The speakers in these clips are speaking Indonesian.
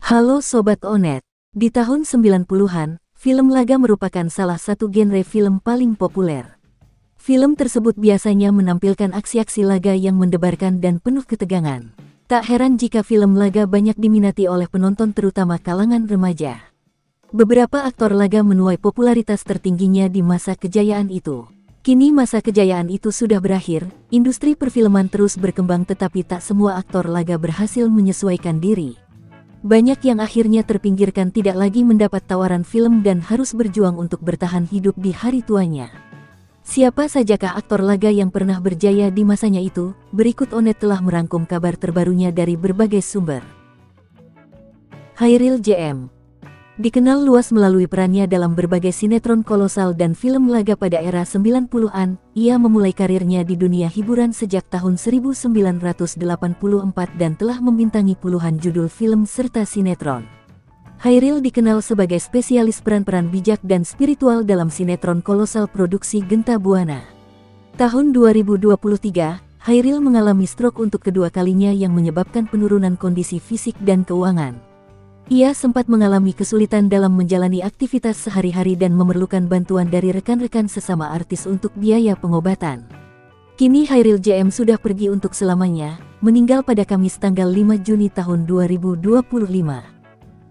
Halo Sobat Onet, di tahun 90-an, film laga merupakan salah satu genre film paling populer. Film tersebut biasanya menampilkan aksi-aksi laga yang mendebarkan dan penuh ketegangan. Tak heran jika film laga banyak diminati oleh penonton terutama kalangan remaja. Beberapa aktor laga menuai popularitas tertingginya di masa kejayaan itu. Kini masa kejayaan itu sudah berakhir, industri perfilman terus berkembang tetapi tak semua aktor laga berhasil menyesuaikan diri. Banyak yang akhirnya terpinggirkan tidak lagi mendapat tawaran film dan harus berjuang untuk bertahan hidup di hari tuanya. Siapa sajakah aktor laga yang pernah berjaya di masanya itu? Berikut Onet telah merangkum kabar terbarunya dari berbagai sumber. Chairil JM dikenal luas melalui perannya dalam berbagai sinetron kolosal dan film laga pada era 90-an, ia memulai karirnya di dunia hiburan sejak tahun 1984 dan telah membintangi puluhan judul film serta sinetron. Chairil dikenal sebagai spesialis peran-peran bijak dan spiritual dalam sinetron kolosal produksi Genta Buana. Tahun 2023, Chairil mengalami stroke untuk kedua kalinya yang menyebabkan penurunan kondisi fisik dan keuangan. Ia sempat mengalami kesulitan dalam menjalani aktivitas sehari-hari dan memerlukan bantuan dari rekan-rekan sesama artis untuk biaya pengobatan. Kini Chairil JM sudah pergi untuk selamanya, meninggal pada Kamis tanggal 5 Juni tahun 2025.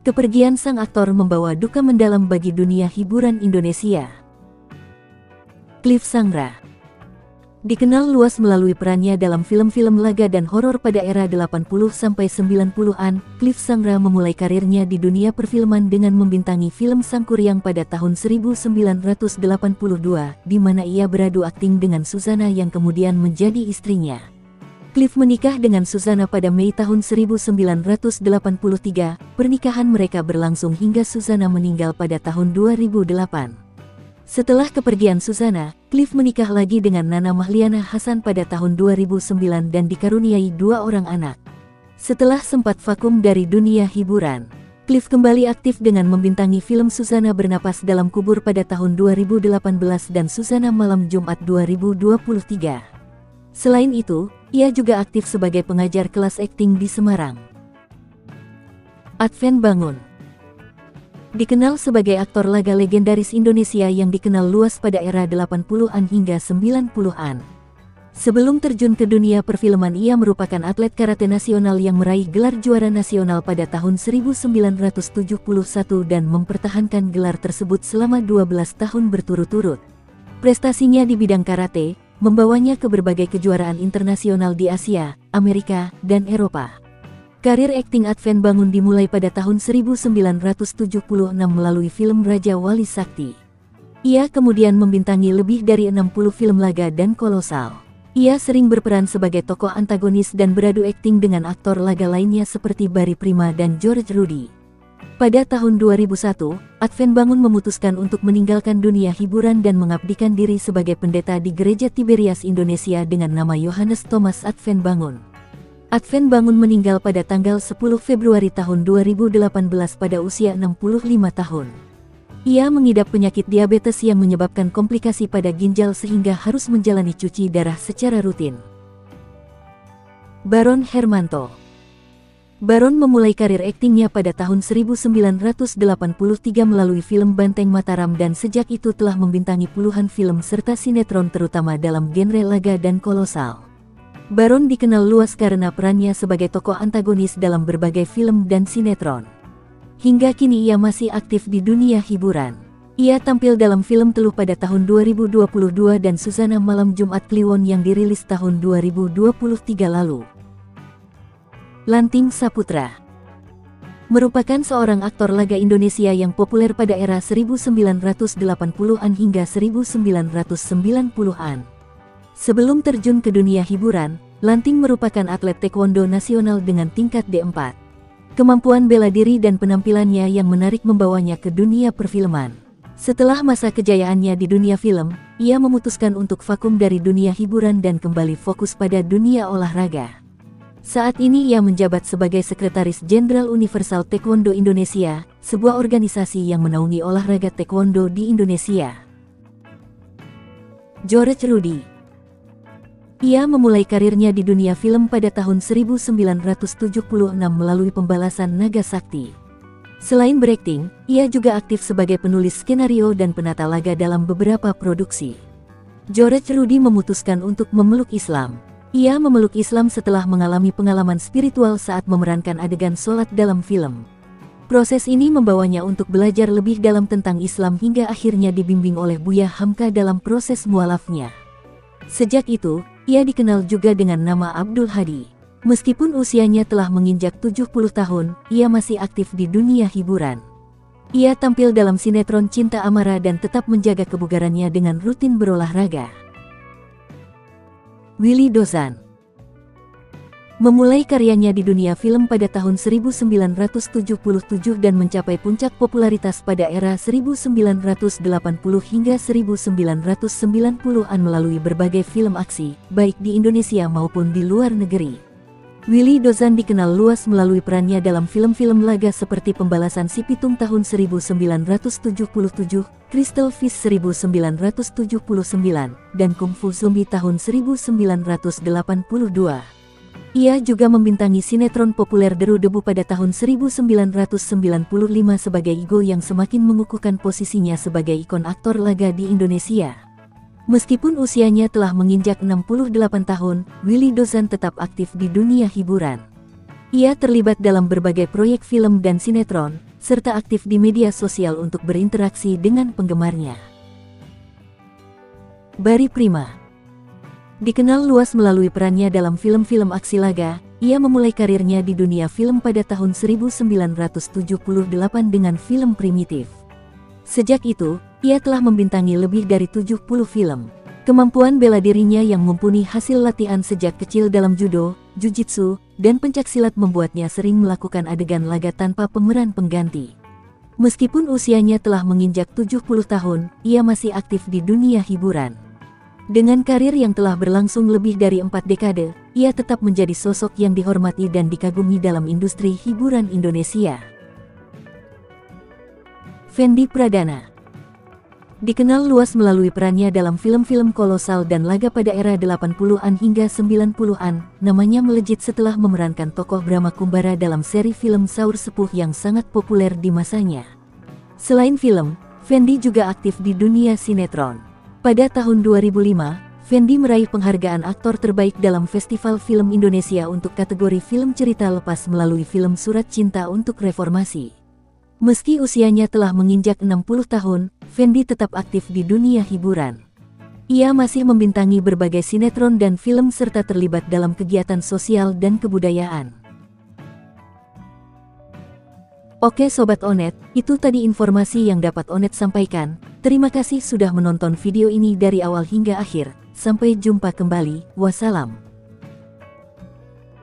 Kepergian sang aktor membawa duka mendalam bagi dunia hiburan Indonesia. Cliff Sangra dikenal luas melalui perannya dalam film-film laga dan horor pada era 80-90-an, Cliff Sangra memulai karirnya di dunia perfilman dengan membintangi film Sangkuriang pada tahun 1982, di mana ia beradu akting dengan Suzana yang kemudian menjadi istrinya. Cliff menikah dengan Suzana pada Mei tahun 1983, pernikahan mereka berlangsung hingga Suzana meninggal pada tahun 2008. Setelah kepergian Suzana, Cliff menikah lagi dengan Nana Mahliana Hasan pada tahun 2009 dan dikaruniai 2 orang anak. Setelah sempat vakum dari dunia hiburan, Cliff kembali aktif dengan membintangi film Suzana Bernapas Dalam Kubur pada tahun 2018 dan Suzana Malam Jumat 2023. Selain itu, ia juga aktif sebagai pengajar kelas akting di Semarang. Adven Bangun dikenal sebagai aktor laga legendaris Indonesia yang dikenal luas pada era 80-an hingga 90-an. Sebelum terjun ke dunia perfilman, ia merupakan atlet karate nasional yang meraih gelar juara nasional pada tahun 1971 dan mempertahankan gelar tersebut selama 12 tahun berturut-turut. Prestasinya di bidang karate membawanya ke berbagai kejuaraan internasional di Asia, Amerika, dan Eropa. Karir akting Adven Bangun dimulai pada tahun 1976 melalui film Raja Wali Sakti. Ia kemudian membintangi lebih dari 60 film laga dan kolosal. Ia sering berperan sebagai tokoh antagonis dan beradu akting dengan aktor laga lainnya seperti Barry Prima dan George Rudy. Pada tahun 2001, Adven Bangun memutuskan untuk meninggalkan dunia hiburan dan mengabdikan diri sebagai pendeta di Gereja Tiberias Indonesia dengan nama Yohanes Thomas Adven Bangun. Adven Bangun meninggal pada tanggal 10 Februari tahun 2018 pada usia 65 tahun. Ia mengidap penyakit diabetes yang menyebabkan komplikasi pada ginjal sehingga harus menjalani cuci darah secara rutin. Baron Hermanto Baron memulai karir aktingnya pada tahun 1983 melalui film Banteng Mataram dan sejak itu telah membintangi puluhan film serta sinetron terutama dalam genre laga dan kolosal. Baron dikenal luas karena perannya sebagai tokoh antagonis dalam berbagai film dan sinetron. Hingga kini ia masih aktif di dunia hiburan. Ia tampil dalam film Teluh pada tahun 2022 dan Suzana Malam Jumat Kliwon yang dirilis tahun 2023 lalu. Lanting Saputra merupakan seorang aktor laga Indonesia yang populer pada era 1980-an hingga 1990-an. Sebelum terjun ke dunia hiburan, Lanting merupakan atlet taekwondo nasional dengan tingkat D4. Kemampuan bela diri dan penampilannya yang menarik membawanya ke dunia perfilman. Setelah masa kejayaannya di dunia film, ia memutuskan untuk vakum dari dunia hiburan dan kembali fokus pada dunia olahraga. Saat ini ia menjabat sebagai Sekretaris Jenderal Universal Taekwondo Indonesia, sebuah organisasi yang menaungi olahraga taekwondo di Indonesia. George Rudy Ia memulai karirnya di dunia film pada tahun 1976 melalui Pembalasan Naga Sakti. Selain berakting, ia juga aktif sebagai penulis skenario dan penata laga dalam beberapa produksi. George Rudy memutuskan untuk memeluk Islam. Ia memeluk Islam setelah mengalami pengalaman spiritual saat memerankan adegan sholat dalam film. Proses ini membawanya untuk belajar lebih dalam tentang Islam hingga akhirnya dibimbing oleh Buya Hamka dalam proses mualafnya. Sejak itu, ia dikenal juga dengan nama Abdul Hadi. Meskipun usianya telah menginjak 70 tahun, ia masih aktif di dunia hiburan. Ia tampil dalam sinetron Cinta Amara dan tetap menjaga kebugarannya dengan rutin berolahraga. Willy Dozan memulai karyanya di dunia film pada tahun 1977 dan mencapai puncak popularitas pada era 1980 hingga 1990-an melalui berbagai film aksi, baik di Indonesia maupun di luar negeri. Willy Dozan dikenal luas melalui perannya dalam film-film laga seperti Pembalasan Si Pitung tahun 1977, Crystal Fish 1979, dan Kung Fu Zombie tahun 1982. Ia juga membintangi sinetron populer Deru-Debu pada tahun 1995 sebagai Igo yang semakin mengukuhkan posisinya sebagai ikon aktor laga di Indonesia. Meskipun usianya telah menginjak 68 tahun, Willy Dozan tetap aktif di dunia hiburan. Ia terlibat dalam berbagai proyek film dan sinetron, serta aktif di media sosial untuk berinteraksi dengan penggemarnya. Barry Prima dikenal luas melalui perannya dalam film-film aksi laga. Ia memulai karirnya di dunia film pada tahun 1978 dengan film Primitif. Sejak itu, ia telah membintangi lebih dari 70 film. Kemampuan bela dirinya yang mumpuni hasil latihan sejak kecil dalam judo, jujitsu, dan pencaksilat membuatnya sering melakukan adegan laga tanpa pemeran pengganti. Meskipun usianya telah menginjak 70 tahun, ia masih aktif di dunia hiburan. Dengan karir yang telah berlangsung lebih dari 4 dekade, ia tetap menjadi sosok yang dihormati dan dikagumi dalam industri hiburan Indonesia. Fendi Pradana dikenal luas melalui perannya dalam film-film kolosal dan laga pada era 80-an hingga 90-an. Namanya melejit setelah memerankan tokoh Brahma Kumbara dalam seri film Saur Sepuh yang sangat populer di masanya. Selain film, Fendi juga aktif di dunia sinetron. Pada tahun 2005, Fendi meraih penghargaan aktor terbaik dalam Festival Film Indonesia untuk kategori film cerita lepas melalui film Surat Cinta untuk Reformasi. Meski usianya telah menginjak 60 tahun, Fendi tetap aktif di dunia hiburan. Ia masih membintangi berbagai sinetron dan film serta terlibat dalam kegiatan sosial dan kebudayaan. Oke Sobat Onet, itu tadi informasi yang dapat Onet sampaikan. Terima kasih sudah menonton video ini dari awal hingga akhir. Sampai jumpa kembali, wassalam.